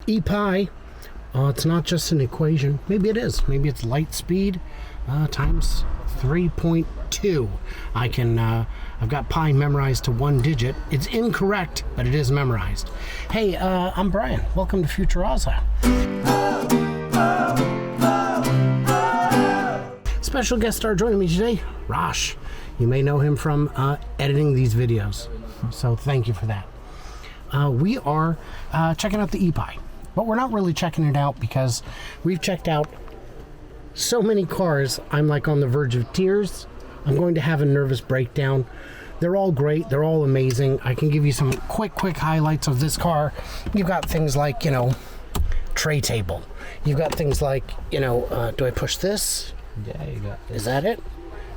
E-Pi, it's not just an equation. Maybe it is. Maybe it's light speed times 3.2. I've got pi memorized to 1 digit. It's incorrect, but it is memorized. Hey, I'm Brian. Welcome to Futurazza. Special guest star joining me today, Rosh. You may know him from editing these videos, so thank you for that. We are checking out the E-Pi, but we're not really checking it out because we've checked out so many cars. I'm like on the verge of tears. I'm going to have a nervous breakdown. They're all great. They're all amazing. I can give you some quick highlights of this car. You've got things like, tray table. You've got things like, do I push this? Yeah, you got this. Is that it?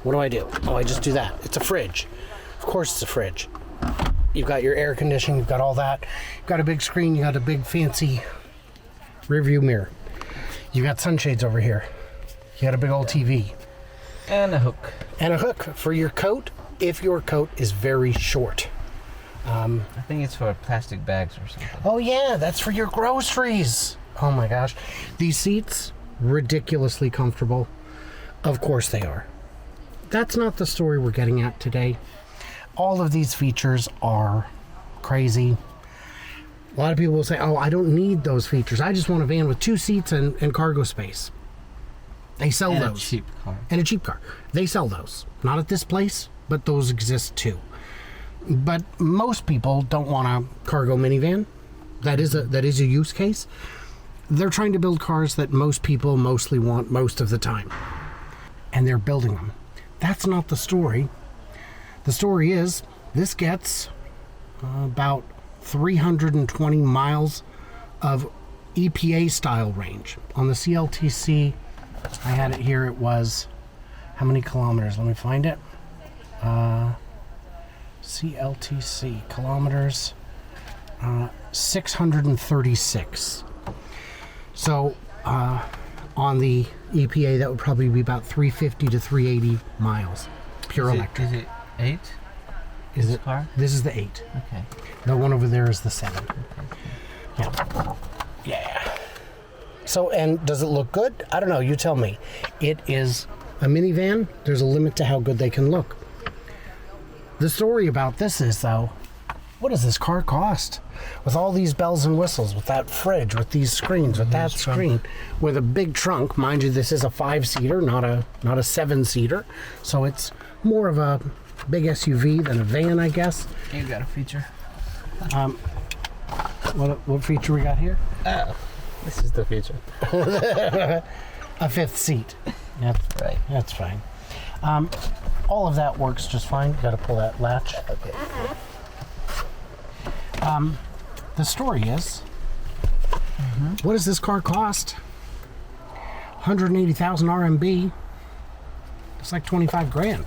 What do I do? Oh, I just do that. It's a fridge. Of course it's a fridge. You've got your air conditioning. You've got all that. You've got a big screen. You got a big fancy rear view mirror. You got sunshades over here. You got a big old TV. And a hook. And a hook for your coat if your coat is very short. I think it's for plastic bags or something. Oh yeah, that's for your groceries. Oh my gosh. These seats, ridiculously comfortable. Of course they are. That's not the story we're getting at today. All of these features are crazy. A lot of people will say, oh, I don't need those features. I just want a van with 2 seats and cargo space. They sell and those. A cheap car. And a cheap car. They sell those. Not at this place, but those exist too. But most people don't want a cargo minivan. That is a use case. They're trying to build cars that most people mostly want most of the time. And they're building them. That's not the story. The story is this gets about 320 miles of EPA style range. On the CLTC, I had it here, it was how many kilometers? Let me find it. CLTC kilometers, 636. So on the EPA, that would probably be about 350 to 380 miles, pure electric. Is it 8? Is it? Car? This is the 8. Okay. The one over there is the 7. Okay. Yeah. Yeah. So, and does it look good? I don't know. You tell me. It is a minivan. There's a limit to how good they can look. The story about this is, though, what does this car cost? With all these bells and whistles, with that fridge, with these screens, with that screen, with a big trunk. Mind you, this is a 5-seater, not a 7-seater. So it's more of a big SUV than a van, I guess. You got a feature. What feature we got here? Oh, this is the feature. A 5th seat. That's Right. That's fine. All of that works just fine. Got to pull that latch. Okay. The story is, what does this car cost? 180,000 RMB. It's like 25 grand.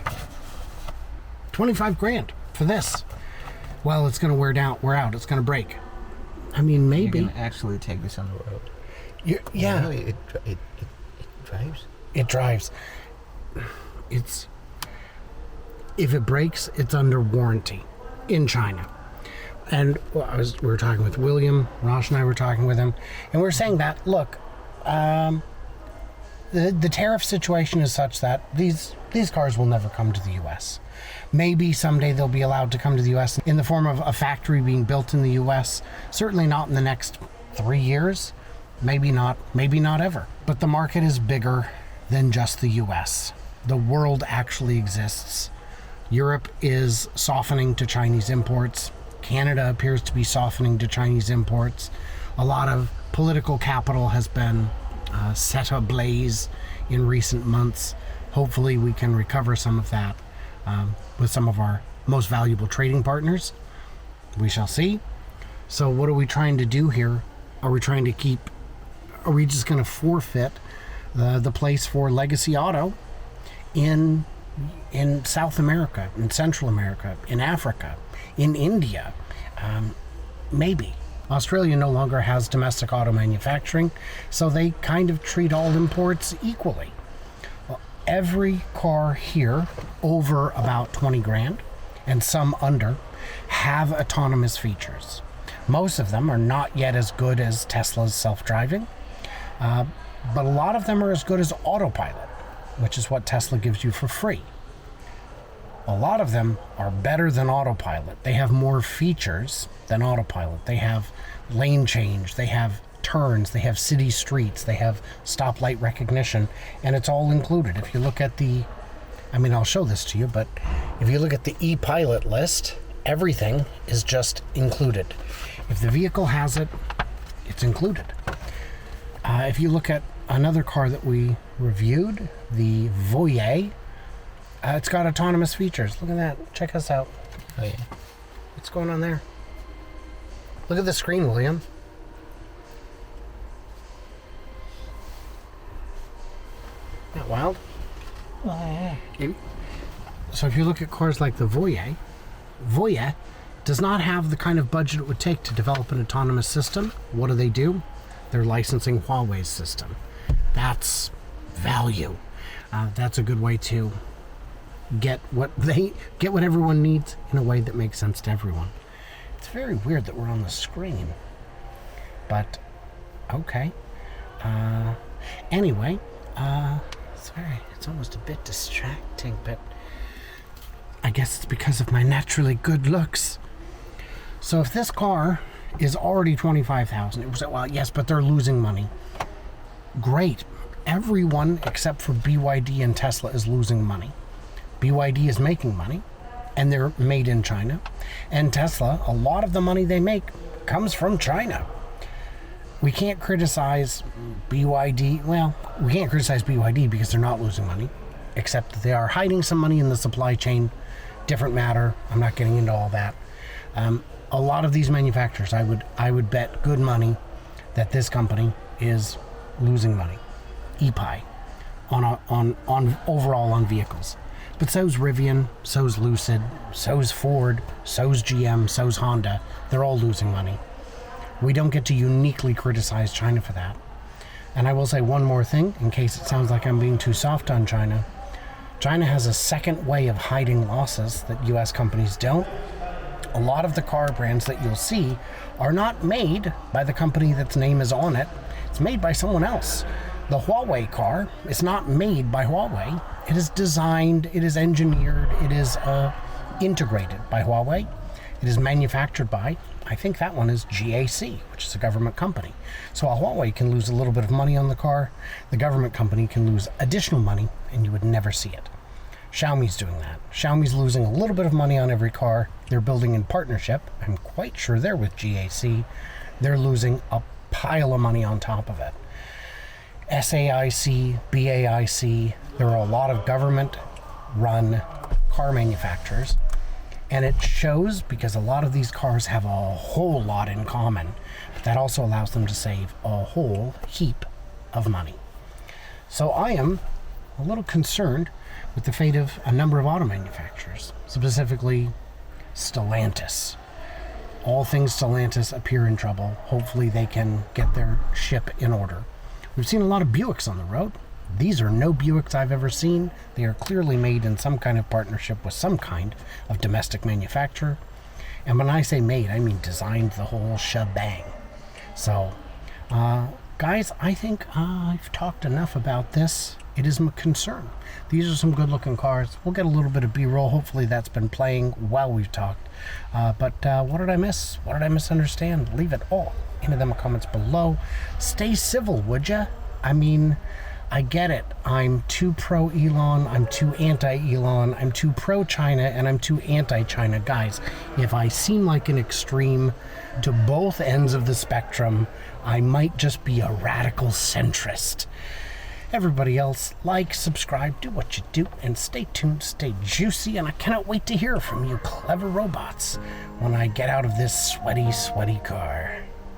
25 grand for this. Well, it's going to wear out. It's going to break. I mean, maybe. You can actually take this on the road. Yeah. No, it drives. It drives. If it breaks, it's under warranty in China. And we were talking with William, Rosh and I were talking with him, and we were saying that, look, the tariff situation is such that these cars will never come to the U.S. Maybe someday they'll be allowed to come to the U.S. in the form of a factory being built in the U.S. Certainly not in the next 3 years. Maybe not ever. But the market is bigger than just the U.S. The world actually exists. Europe is softening to Chinese imports. Canada appears to be softening to Chinese imports. A lot of political capital has been set ablaze in recent months. Hopefully we can recover some of that with some of our most valuable trading partners. We shall see. So what are we trying to do here? Are we just going to forfeit the place for Legacy Auto in South America, in Central America, in Africa, in India? Maybe. Australia no longer has domestic auto manufacturing, so they kind of treat all imports equally. Well, every car here over about 20 grand and some under have autonomous features. Most of them are not yet as good as Tesla's self-driving, but a lot of them are as good as autopilot, which is what Tesla gives you for free. A lot of them are better than autopilot. They have more features than autopilot. They have lane change, they have turns, they have city streets, they have stoplight recognition, and it's all included. If you look at I'll show this to you, but if you look at the e-pilot list, everything is just included. If the vehicle has it, it's included. If you look at another car that we reviewed, the Voyage, it's got autonomous features. Look at that. Check us out. Oh yeah. What's going on there? Look at the screen, William. Isn't that wild? Oh yeah. So if you look at cars like the Voyage does not have the kind of budget it would take to develop an autonomous system. What do? They're licensing Huawei's system. That's value. That's a good way to get what everyone needs in a way that makes sense to everyone. It's very weird that we're on the screen, but okay. Anyway, it's almost a bit distracting, but I guess it's because of my naturally good looks. So if this car is already $25,000, well, yes, but they're losing money. Great. Everyone except for BYD and Tesla is losing money. BYD is making money, and they're made in China. And Tesla, a lot of the money they make comes from China. We can't criticize BYD. Well, we can't criticize BYD because they're not losing money, except that they are hiding some money in the supply chain. Different matter. I'm not getting into all that. A lot of these manufacturers, I would bet good money that this company is losing money. EPI on overall on vehicles. But so's Rivian, so's Lucid, so's Ford, so's GM, so's Honda. They're all losing money. We don't get to uniquely criticize China for that. And I will say one more thing, in case it sounds like I'm being too soft on China. China has a second way of hiding losses that US companies don't. A lot of the car brands that you'll see are not made by the company that's name is on it. It's made by someone else. The Huawei car is not made by Huawei. It is designed, it is engineered, it is integrated by Huawei. It is manufactured by, I think that one is GAC, which is a government company. So while Huawei can lose a little bit of money on the car, the government company can lose additional money and you would never see it. Xiaomi's doing that. Xiaomi's losing a little bit of money on every car. They're building in partnership. I'm quite sure they're with GAC. They're losing a pile of money on top of it. SAIC, BAIC, there are a lot of government-run car manufacturers, and it shows because a lot of these cars have a whole lot in common. But that also allows them to save a whole heap of money. So I am a little concerned with the fate of a number of auto manufacturers, specifically Stellantis. All things Stellantis appear in trouble. Hopefully they can get their ship in order. We've seen a lot of Buicks on the road. These are no Buicks I've ever seen. They are clearly made in some kind of partnership with some kind of domestic manufacturer. And when I say made, I mean designed the whole shebang. So, guys, I think I've talked enough about this. It is a concern. These are some good looking cars. We'll get a little bit of B-roll. Hopefully that's been playing while we've talked. But what did I miss? What did I misunderstand? Leave it all into them comments below. Stay civil, would ya? I mean, I get it. I'm too pro-Elon. I'm too anti-Elon. I'm too pro-China, and I'm too anti-China. Guys, if I seem like an extreme to both ends of the spectrum, I might just be a radical centrist. Everybody else, like, subscribe, do what you do, and stay tuned, stay juicy, and I cannot wait to hear from you clever robots when I get out of this sweaty, sweaty car.